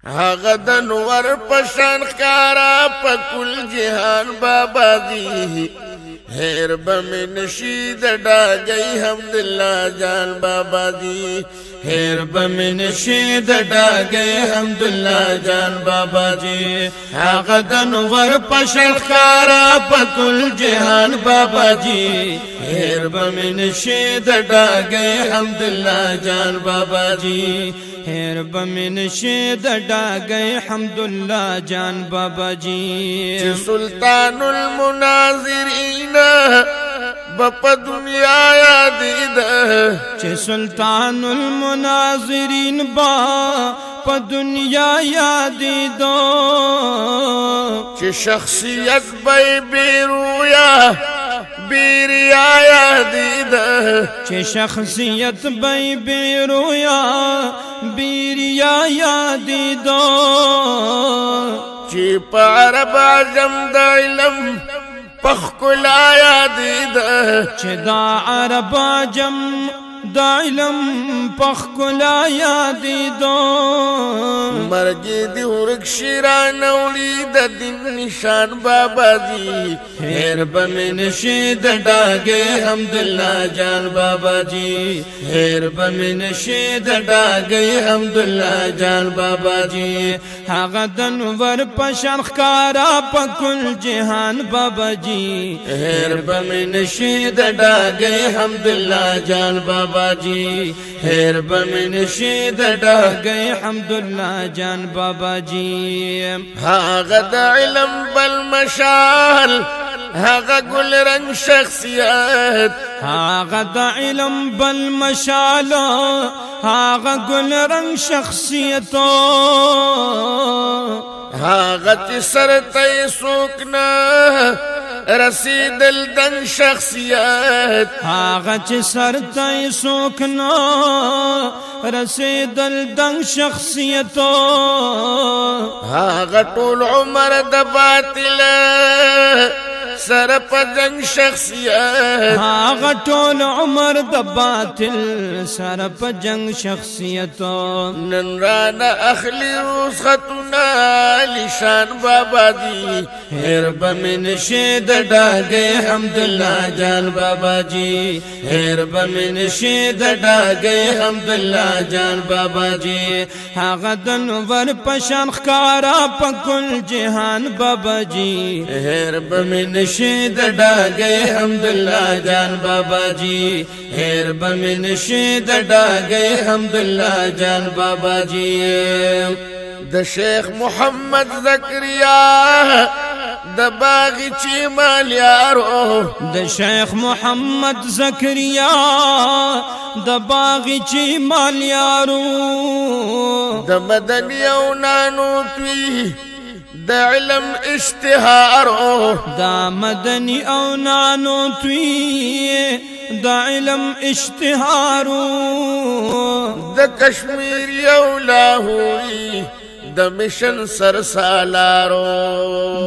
هغه د نور پشان ښکارا په کل جهان بابا دی هیر بمن شید ډاګي حمدالله جان بابا دی هیر بمن شید ډاګي حمدالله جان بابا جی هغه د نور پشان ښکارا په کل جهان بابا جی هیر بمن شید ډاګي حمدالله جان بابا جی هیر بمن شید ډاګي حمدالله جان بابا جی سلطان المناظرین بپ دنیا یادید چې سلطان المناظرین با په دنیا یادیدو چې شخصیت بی بیرویا بیریا یادید چې شخصیت بی بیرویا بیریا یادیدو چې په عرب عجم د علم پخکلا یادید چې دا عرب عجم د علم پخکلا یادیدو مرګي دی ورک شیران اولی د دین نشان بابا دی هیر بمن شید ډاګي حمدالله جان بابا جی هیر بمن شید ډاګي حمدالله جان بابا جی هغه د نور پشان ښکارا په کل جهان بابا جی هیر بمن شید ډاګي حمدالله جان بابا جی هیر بمن شید ډاګي حمدالله جان بابا جی هغه د علم بل مشال هغه گل رنگ شخصیت هغه د علم بل مشال هغه گل رنگ شخصیتو هغه چې سر ته سوکنا رسیدل دن شخصیت هغه چې سر ته سوکنا رسیدل دن شخصیتو هغه ټول عمر د باطل سر په جنگ شخصیت هغه ټول عمر د باطل سر په جنگ شخصیتو نن رانا اخلی رسختنا لشان بابا دی هیر بمن شید ډاګي حمدالله جان بابا جی هیر بمن شید ډاګي حمدالله جان بابا جی هغه د نور پشان ښکارا په کل جهان بابا جی هیر بمن شید ډاګي حمدالله جان بابا جی هیر بمن شید ډاګي حمدالله جان بابا جی د شیخ محمد زکریا د باغچی مالیارو د شیخ محمد زکریا د باغچی مالیارو د مدنی او نانو توی د علم اشتهارو دا مدنی او نانو توی د علم اشتهارو د کشمیر او لاهوری د مشن سرسالارو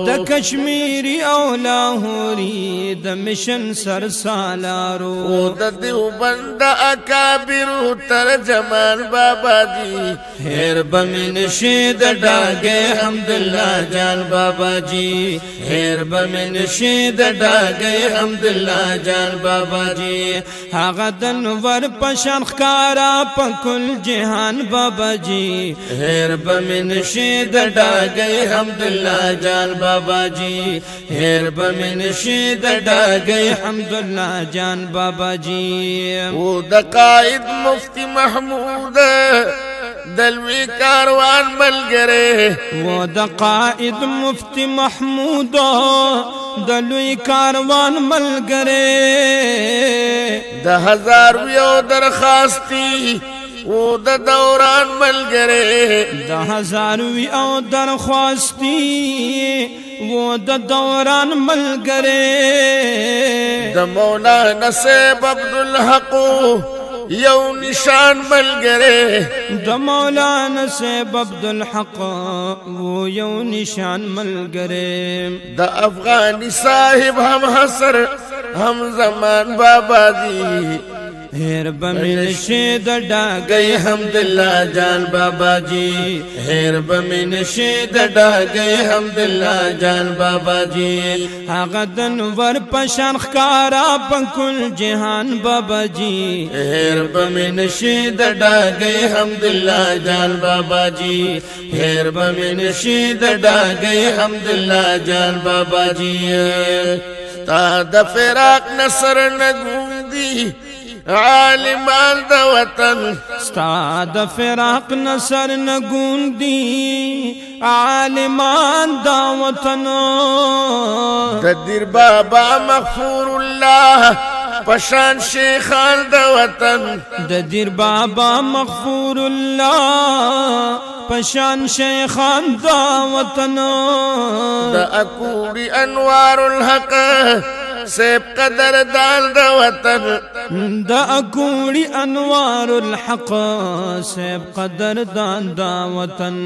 د کشمیری او لاهوری د مشن سرسالارو او د دیوبند اکابر ترجمان بابا دی هیر بمن شید ډاګي حمدالله جان بابا جی هیر بمن شید ډاګي حمدالله جان بابا جی هغه د نور پشان ښکارا په کل جهان بابا جی هیر بمن شید ډاګي حمدالله جان بابا جی هیر بمن شید ډاګي حمدالله جان بابا جی او د قائد مفتی محمود دلوی کاروان ملګری و د قائد مفتی محمود دلوی کاروان ملګری د هزار یو درخواستی او د دوران ملګری د هزاروی او درخواستی و د دوران ملګری د مولانا صاحب عبدالحق یو نشان ملګری د مولانا صاحب عبدالحق و یو نشان ملګری د افغانی صاحب هم حسر هم زمان بابا دی هیر بمن شید ڈاگئی گئی حمداللہ جان بابا جی ہیر بمن شید ڈاگئی حمداللہ جان بابا جی آغا دنور پشان خکارا پکل جہان بابا جی ہیر بمن شید ڈاگئی حمداللہ جان بابا جی ہیر بمن شید ڈاگئی حمداللہ جان بابا جی تا د فراق نصر نگوندی عالمان دا وطن ستا د فراق نصر نگوندی عالمان دا وطن د دیر بابا مغفور اللہ پشان شیخان دا وطن د دیر بابا مغفور اللہ پشان شیخان دا وطن دا اکوڑی انوار الحق سیب قدر دال دا وطن دا اکوڑی انوار الحق سیب قدر دان دا وطن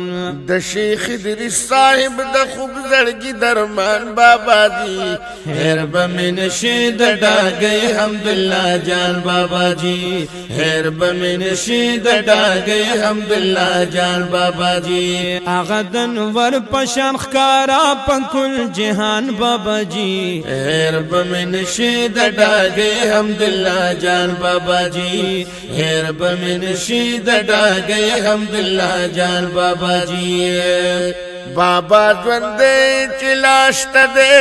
دا شیخ ادریس صاحب دا خوب زڑگی درمان بابا دی ہیر بمن شید ڈاگئی حمداللہ جان بابا جی ہیر بمن شید ڈاگئی حمداللہ جان بابا جی آغا دنور پشان خکارا پکل جہان بابا جی ہیر بمن شید ڈاگئی حمداللہ جان بابا جی ہیر بمن شید ڈاگئی حمداللہ جان بابا جی بابا جوندے چلاشت دے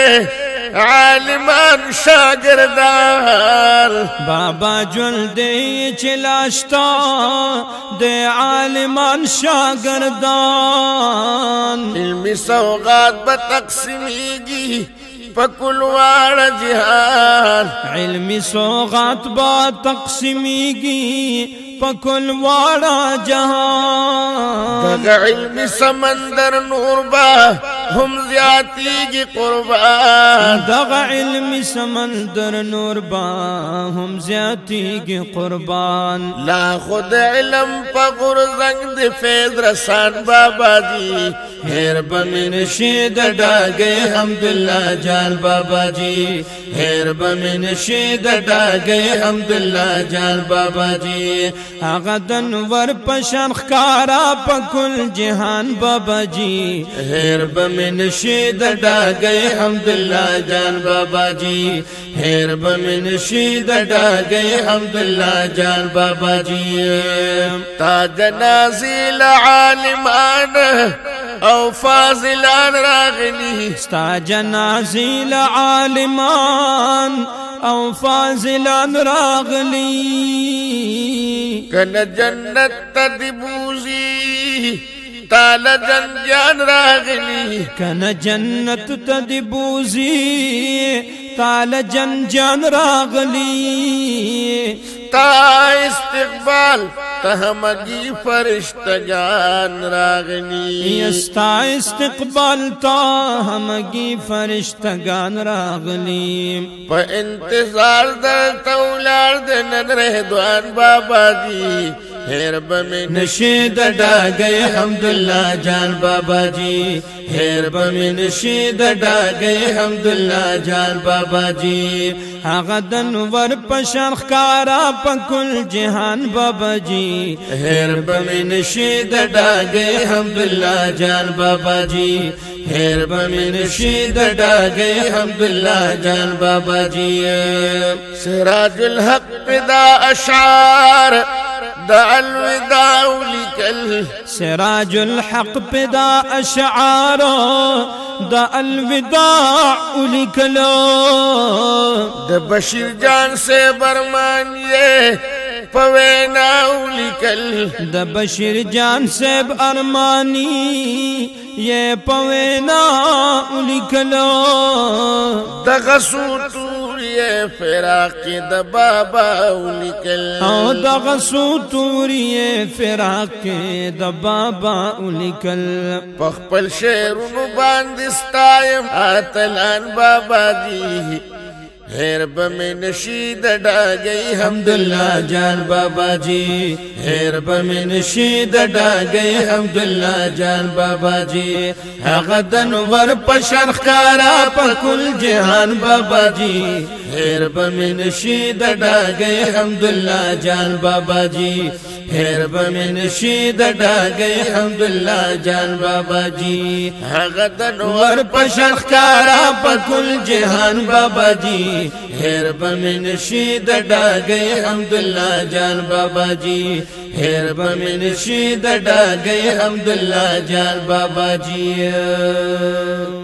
عالمان شاگردان بابا جول دے چلاشتا دے عالمان شاگردان علمی سوغات بتقسیمیگی پکلوار جہان علمی سوغات با تقسیمیگی پکل واڑا جہان دغ علمی سمندر نور با ہم زیادی کی قربان دغ علمی سمندر نور با ہم زیادی کی قربان لا خود علم پا غرزنگ دی فیض رسان بابا جی ہیر بمن شید ڈاگئی حمداللہ جان بابا جی ہیر بمن شید ڈاگئی حمداللہ جان بابا جی آغا دنور پشان خکارا پکل جہان بابا جی ہیر بمن شید ڈاگئی حمداللہ جان بابا جی ہیر بمن شید ڈاگئی حمداللہ جان بابا جی تاج نازل عالمان او فاضلان راغلی ستا جنازیل عالمان او فاضلان راغلی کن جنت تدبوزی تال جنجان راغلی کن جنت تدبوزی تال جنجان راغلی تا استقبال تہمگی فرشتگان راغلی یستا استقبال تا ہمگی فرشتگان راغلی پا انتظار در تولار دنن رہدوان بابا دی ہیر بمن نشید ڈاگئی حمداللہ جان بابا جی ہیر بمن شید ڈاگئی حمداللہ جان بابا جی آغا دنور پشان خکارا پکل جہان بابا جی ہیر بمن شید ڈاگئی حمداللہ جان بابا جی ہیر بمن شید ڈاگئی حمداللہ جان بابا جی سراج الحق پدا اشعار دا الوداع لکل سراج الحق پدا اشعار دا الوداع لکلو دا بشیر جان سے برمانیے پوینا لکل دا بشیر جان سیب ارمانی یہ پوینا لکلو دا غسو توری فراقی دا بابا لکل او دا غسو توری فراق دا بابا لکل پخپل شیرونو باندستایم آتلان بابا دی هیر بمی نشید ڈاگئی حمداللہ جان بابا جی ہیر بمی نشید ڈاگئی حمداللہ جان بابا جی حقدن ور پشن خکارا پا کل جہان بابا جی ہیر بمی نشید ڈاگئی حمداللہ جان بابا جی ہیر بمی نشید ڈاگئی حمداللہ جان بابا جی حقدن ور پشن خکارا پا کل جہان بابا جی ہیر بمی نشید ڈاگئی حمداللہ جان بابا جی ہیر بمی نشید ڈاگئی حمداللہ جان بابا جی